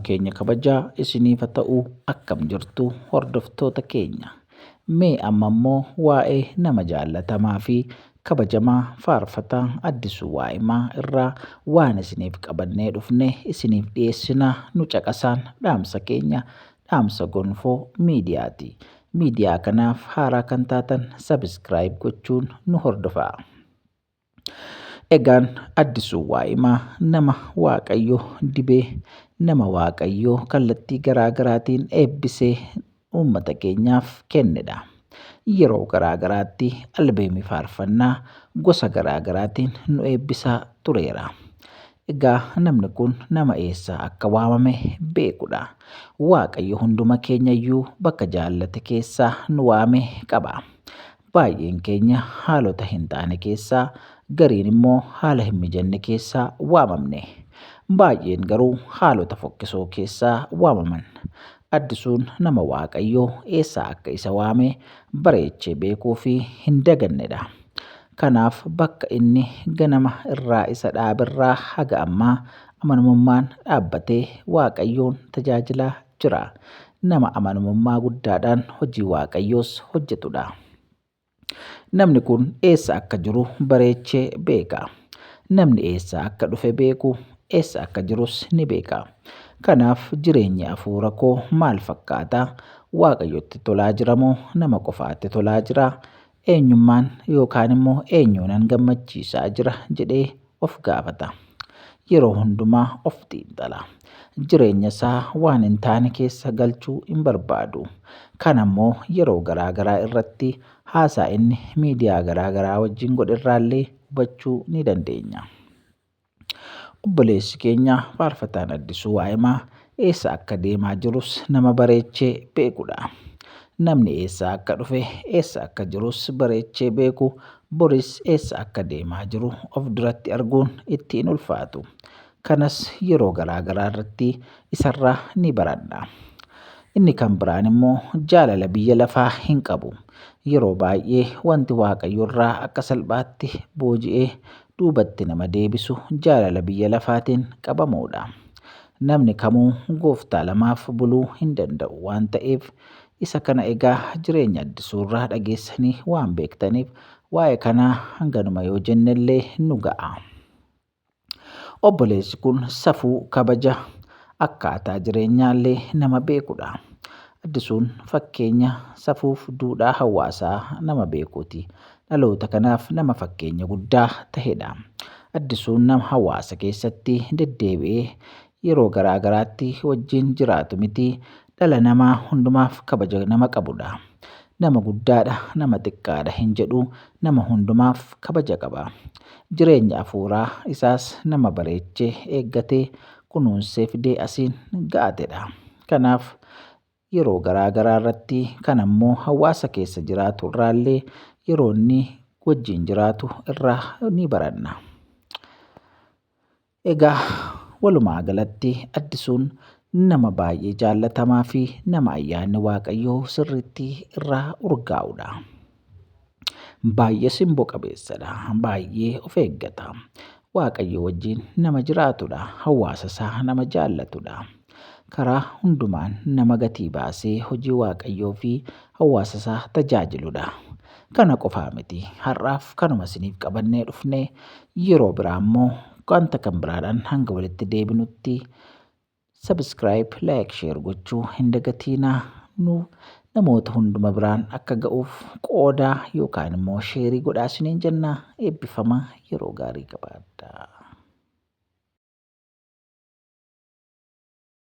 Keenya kabajaa isiniif haa ta'u akkam jirtu hordoftoota keenya. Mee amma immoo waa'ee nama jaallatamaa fi kabajamaa Faarfataa Addisuu Waa'imaa irraa waan isiniif qabannee dhufne isiniif dhiyeessinaa nu caqasaan dhaamsa keenya dhaamsa gonfoo miidiyaati. Miidiyaa kanaaf haaraa kan taatan sabiskiraayib gochuun nu hordofaa. Egaan Addisuu Waa'imaa nama Waaqayyo dibee nama Waaqayyo kallattii garaa garaatiin eebbisee uummata keenyaaf kennedha. Yeroo garaa garaatti albeemii faarfannaa gosa garaa garaatiin nu eebbisaa tureera. Egaa namni kun nama eessaa akka waamame beekudha. Waaqayyo hunduma keenya iyyuu bakka jaallate keessaa nu waame qaba. Baay'een keenya haalota hin taane keessaa gariin immoo haala hin mijanne keessaa waamamne. Baay'een garuu haalota fokkisoo keessaa waamaman. Addisuun nama Waaqayyoo eessaa akka isa waame bareechee beekuu fi hin dagannedha. Kanaaf bakka inni ganama irraa isa dhaabirraa haga ammaa amanamummaan dhaabbatee Waaqayyoon tajaajilaa jira. Nama amanamummaa guddaadhaan hojii Waaqayyoos hojjetudha. Namni kun eessa akka jiru bareechee beeka. Namni eessaa akka dhufe beeku eessa akka jirus ni beeka. Kanaaf jireenyi hafuura koo maal fakkaata? Waaqayyotti tolaa jira moo nama qofaatti tolaa jira? Eenyummaan yookaan immoo eenyuunan gammachiisaa jira jedhee of gaafata. Yeroo hundumaa of xiinxala. Jireenya isaa waan hin taane keessa galchuu hin barbaadu. Kana immoo yeroo garaa garaa irratti haasaa inni miidiyaa garaa garaa wajjin godherraallee hubachuu ni dandeenya. Obboleessi keenya Faarfataan Addisuu Waa'imaa eessa akka deemaa jirus nama bareechee beekudha. Namni eessaa akka dhufe eessa akka jirus bareechee beeku boris eessa akka deemaa jiru of duratti arguun ittiin ulfaatu. Kanas yeroo garaa garaa irratti isarraa ni baradha. Inni kan biraan immoo jaalala biyya lafaa hin qabu. Yeroo baay'ee wanti Waaqayyo irraa akka salphaatti booji'ee duubatti nama deebisu jaalala biyya lafaatiin qabamuudha. Namni kamuu gooftaa lamaaf buluu hin danda'u waan ta'eef isa kana egaa jireenya Addisuu irraa dhageessanii waan beektaniif waa'ee kanaa hanganuma yoo jennellee nu ga'a. Obboleessi kun safuu kabaja akkaataa jireenyaallee nama beekudha. Addisuun fakkeenya safuuf duudhaa hawaasaa nama beekuuti. Dhaloota kanaaf nama fakkeenya guddaa ta'edha. Addisuun nama hawaasa keessatti deddeebi'ee yeroo garaa garaatti wajjin jiraatu miti. Dhala namaa hundumaaf kabaja nama qabudha. Nama guddaadha, nama xiqqaadha hin jedhu nama hundumaaf kabaja qaba. Jireenya hafuuraa isaas nama bareechee eeggatee kunuunsee fidee asiin ga'atedha. Kanaaf yeroo garaa garaa irratti kan ammoo hawaasa keessa jiraatu irraallee yeroo inni wajjin jiraatu irraa ni baranna. Egaa walumaa galatti Addisuun nama baay'ee jaallatamaa fi nama ayyaanni Waaqayyoo sirriitti irraa urgaa'udha. Baay'ee simboo qabeessadha. Baay'ee of eeggata. Waaqayyo wajjin nama jiraatudha. Hawaasa isaa nama jaallatudha. Karaa hundumaan nama gatii baasee hojii Waaqayyoo fi hawaasa isaa tajaajiludha. Kana qofaa miti. Har'aaf kanuma isiniif qabannee dhufne yeroo biraa immoo wanta kan biraadhaan hanga walitti deebinutti sabiskiraayib, laayik, sheer gochuu hin dagatinaa. Nu namoota hunduma biraan akka ga'uuf qoodaa yookaan immoo sheerii godhaa isiniin jenna. Eebbifamaa yeroo gaarii qabaadhaa.